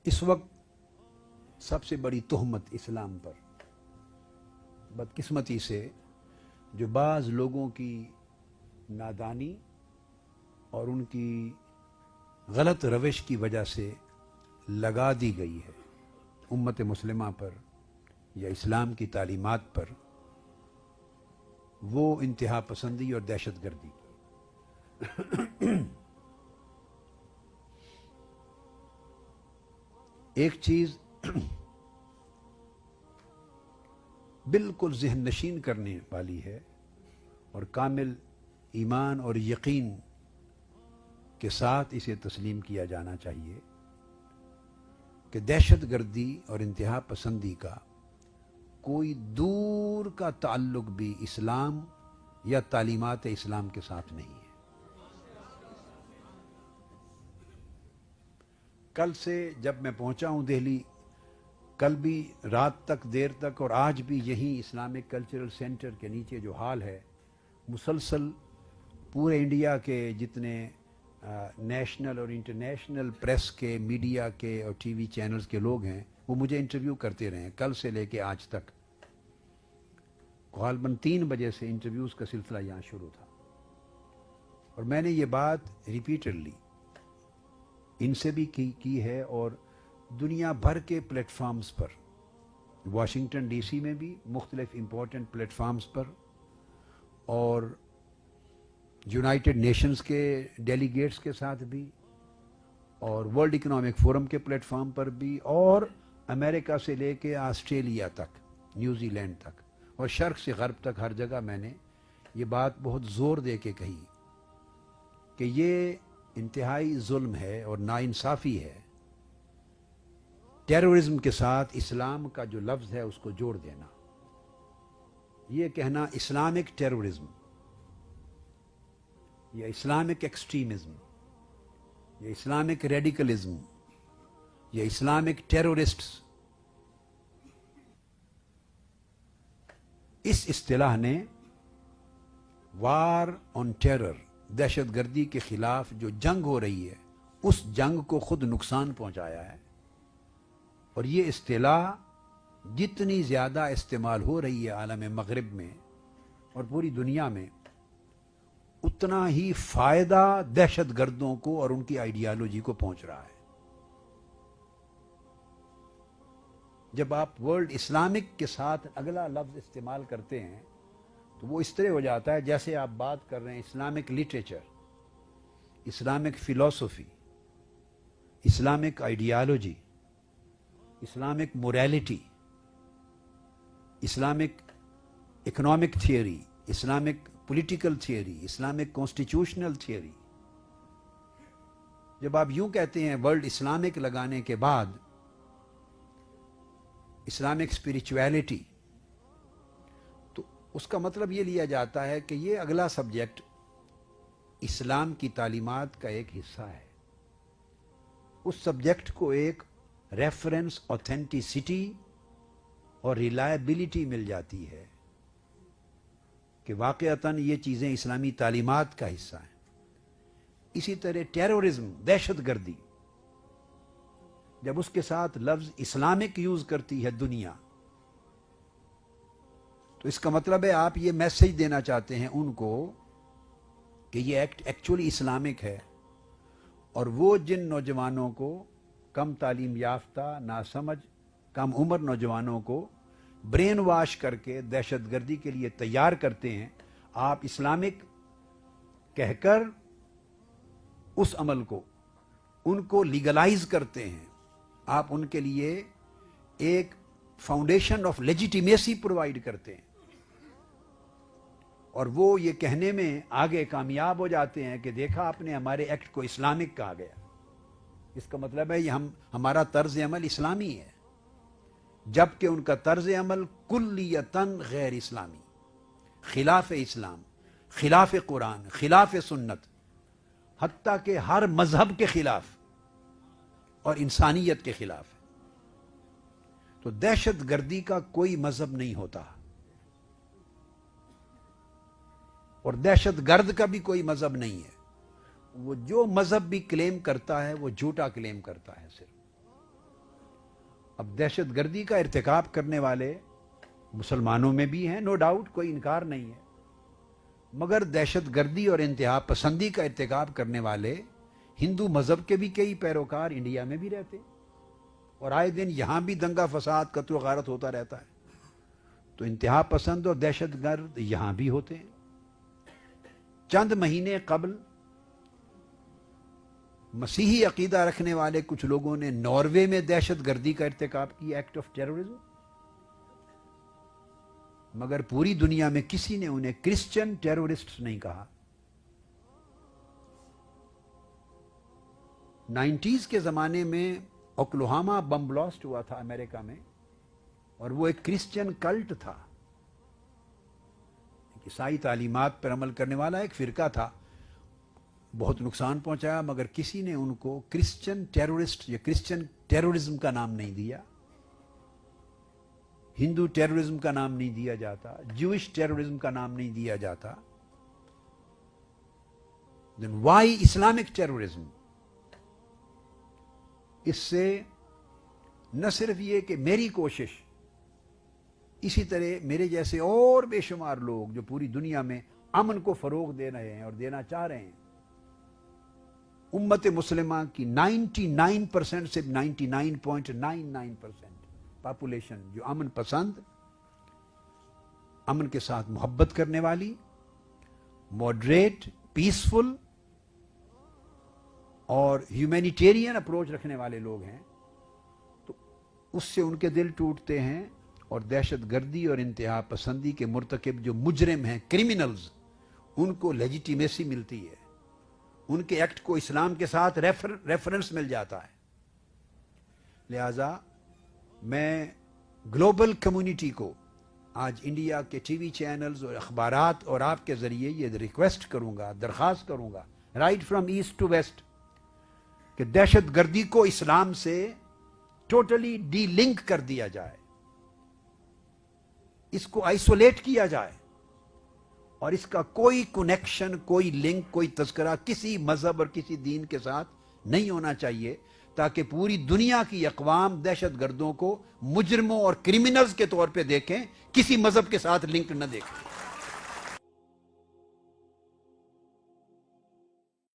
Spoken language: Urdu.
اس وقت سب سے بڑی تہمت اسلام پر بدقسمتی سے جو بعض لوگوں کی نادانی اور ان کی غلط روش کی وجہ سے لگا دی گئی ہے امت مسلمہ پر یا اسلام کی تعلیمات پر، وہ انتہا پسندی اور دہشت گردی کی۔ ایک چیز بالکل ذہن نشین کرنے والی ہے اور کامل ایمان اور یقین کے ساتھ اسے تسلیم کیا جانا چاہیے کہ دہشت گردی اور انتہا پسندی کا کوئی دور کا تعلق بھی اسلام یا تعلیمات اسلام کے ساتھ نہیں ہے۔ کل سے جب میں پہنچا ہوں دہلی، کل بھی رات تک دیر تک اور آج بھی یہی اسلامک کلچرل سینٹر کے نیچے جو ہال ہے، مسلسل پورے انڈیا کے جتنے نیشنل اور انٹرنیشنل پریس کے، میڈیا کے اور ٹی وی چینلز کے لوگ ہیں، وہ مجھے انٹرویو کرتے رہے ہیں کل سے لے کے آج تک۔ غالباً 3 بجے سے انٹرویوز کا سلسلہ یہاں شروع تھا، اور میں نے یہ بات ریپیٹڈلی ان سے بھی کی ہے اور دنیا بھر کے پلیٹ فارمز پر، واشنگٹن ڈی سی میں بھی مختلف امپورٹنٹ پلیٹ فارمز پر، اور یونائٹڈ نیشنز کے ڈیلیگیٹس کے ساتھ بھی، اور ورلڈ اکنامک فورم کے پلیٹ فارم پر بھی، اور امریکہ سے لے کے آسٹریلیا تک، نیوزی لینڈ تک، اور شرق سے غرب تک ہر جگہ میں نے یہ بات بہت زور دے کے کہی کہ یہ انتہائی ظلم ہے اور ناانصافی ہے ٹیررزم کے ساتھ اسلام کا جو لفظ ہے اس کو جوڑ دینا۔ یہ کہنا اسلامک ٹیررزم یا اسلامک ایکسٹریمزم یا اسلامک ریڈیکلزم یا اسلامک ٹیرورسٹس، اس اصطلاح نے وار آن ٹیرر، دہشت گردی کے خلاف جو جنگ ہو رہی ہے اس جنگ کو خود نقصان پہنچایا ہے، اور یہ اصطلاح جتنی زیادہ استعمال ہو رہی ہے عالم مغرب میں اور پوری دنیا میں، اتنا ہی فائدہ دہشت گردوں کو اور ان کی آئیڈیالوجی کو پہنچ رہا ہے۔ جب آپ ورلڈ اسلامک کے ساتھ اگلا لفظ استعمال کرتے ہیں تو وہ اس طرح ہو جاتا ہے جیسے آپ بات کر رہے ہیں اسلامک لٹریچر، اسلامک فلسفی، Islamic ideology, Islamic morality, Islamic economic theory, Islamic political theory, Islamic constitutional theory. جب آپ یوں کہتے ہیں ورلڈ اسلامک لگانے کے بعد اسلامک اسپریچویلٹی، تو اس کا مطلب یہ لیا جاتا ہے کہ یہ اگلا سبجیکٹ اسلام کی تعلیمات کا ایک حصہ ہے۔ اس سبجیکٹ کو ایک ریفرنس، اوتھینٹیسٹی اور ریلائبلٹی مل جاتی ہے کہ واقعتاً یہ چیزیں اسلامی تعلیمات کا حصہ ہیں۔ اسی طرح ٹیررزم، دہشت گردی، جب اس کے ساتھ لفظ اسلامک یوز کرتی ہے دنیا، تو اس کا مطلب ہے آپ یہ میسج دینا چاہتے ہیں ان کو کہ یہ ایکٹ ایکچولی اسلامک ہے، اور وہ جن نوجوانوں کو، کم تعلیم یافتہ، ناسمجھ، کم عمر نوجوانوں کو برین واش کر کے دہشت گردی کے لیے تیار کرتے ہیں، آپ اسلامک کہہ کر اس عمل کو، ان کو لیگلائز کرتے ہیں، آپ ان کے لیے ایک فاؤنڈیشن آف لیجیٹیمیسی پرووائڈ کرتے ہیں، اور وہ یہ کہنے میں آگے کامیاب ہو جاتے ہیں کہ دیکھا آپ نے ہمارے ایکٹ کو اسلامک کہا گیا، اس کا مطلب ہے یہ ہمارا طرز عمل اسلامی ہے، جبکہ ان کا طرز عمل کلیتاً غیر اسلامی، خلاف اسلام، خلاف قرآن، خلاف سنت، حتیٰ کہ ہر مذہب کے خلاف اور انسانیت کے خلاف ہے۔ تو دہشت گردی کا کوئی مذہب نہیں ہوتا، اور دہشت گرد کا بھی کوئی مذہب نہیں ہے۔ وہ جو مذہب بھی کلیم کرتا ہے وہ جھوٹا کلیم کرتا ہے صرف۔ اب دہشت گردی کا ارتکاب کرنے والے مسلمانوں میں بھی ہیں، نو ڈاؤٹ، کوئی انکار نہیں ہے، مگر دہشت گردی اور انتہا پسندی کا ارتکاب کرنے والے ہندو مذہب کے بھی کئی پیروکار انڈیا میں بھی رہتے، اور آئے دن یہاں بھی دنگا فساد قتل و غارت ہوتا رہتا ہے، تو انتہا پسند اور دہشت گرد یہاں بھی ہوتے ہیں۔ چند مہینے قبل مسیحی عقیدہ رکھنے والے کچھ لوگوں نے ناروے میں دہشت گردی کا ارتکاب کیا، ایکٹ آف ٹیررزم، مگر پوری دنیا میں کسی نے انہیں کرسچن ٹیرورسٹ نہیں کہا۔ 90s کے زمانے میں اوکلاہوما بم بلاسٹ ہوا تھا امریکہ میں، اور وہ ایک کرسچن کلٹ تھا، عیسائی تعلیمات پر عمل کرنے والا ایک فرقہ تھا، بہت نقصان پہنچایا، مگر کسی نے ان کو کرسچن ٹیرورسٹ یا کرسچن ٹیرورزم کا نام نہیں دیا، ہندو ٹیرورزم کا نام نہیں دیا جاتا، جوئش ٹیرورزم کا نام نہیں دیا جاتا۔ دین وائی اسلامک ٹیرورزم؟ اس سے نہ صرف یہ کہ میری کوشش، اسی طرح میرے جیسے اور بے شمار لوگ جو پوری دنیا میں امن کو فروغ دے رہے ہیں اور دینا چاہ رہے ہیں، امت مسلمہ کی 99% سے 99.99% پاپولیشن جو امن پسند، امن کے ساتھ محبت کرنے والی، ماڈریٹ، پیسفل اور ہیومینیٹیرین اپروچ رکھنے والے لوگ ہیں، تو اس سے ان کے دل ٹوٹتے ہیں، اور دہشت گردی اور انتہا پسندی کے مرتکب جو مجرم ہیں، کرمنلز، ان کو لیجیٹیمیسی ملتی ہے، ان کے ایکٹ کو اسلام کے ساتھ ریفرنس مل جاتا ہے۔ لہذا میں گلوبل کمیونٹی کو آج انڈیا کے ٹی وی چینلز اور اخبارات اور آپ کے ذریعے یہ ریکویسٹ کروں گا، درخواست کروں گا، right from east to west, کہ دہشت گردی کو اسلام سے ٹوٹلی ڈی لنک کر دیا جائے، اس کو آئسولیٹ کیا جائے، اور اس کا کوئی کنیکشن، کوئی لنک، کوئی تذکرہ کسی مذہب اور کسی دین کے ساتھ نہیں ہونا چاہیے، تاکہ پوری دنیا کی اقوام دہشت گردوں کو مجرموں اور کرمنلز کے طور پہ دیکھیں، کسی مذہب کے ساتھ لنک نہ دیکھیں۔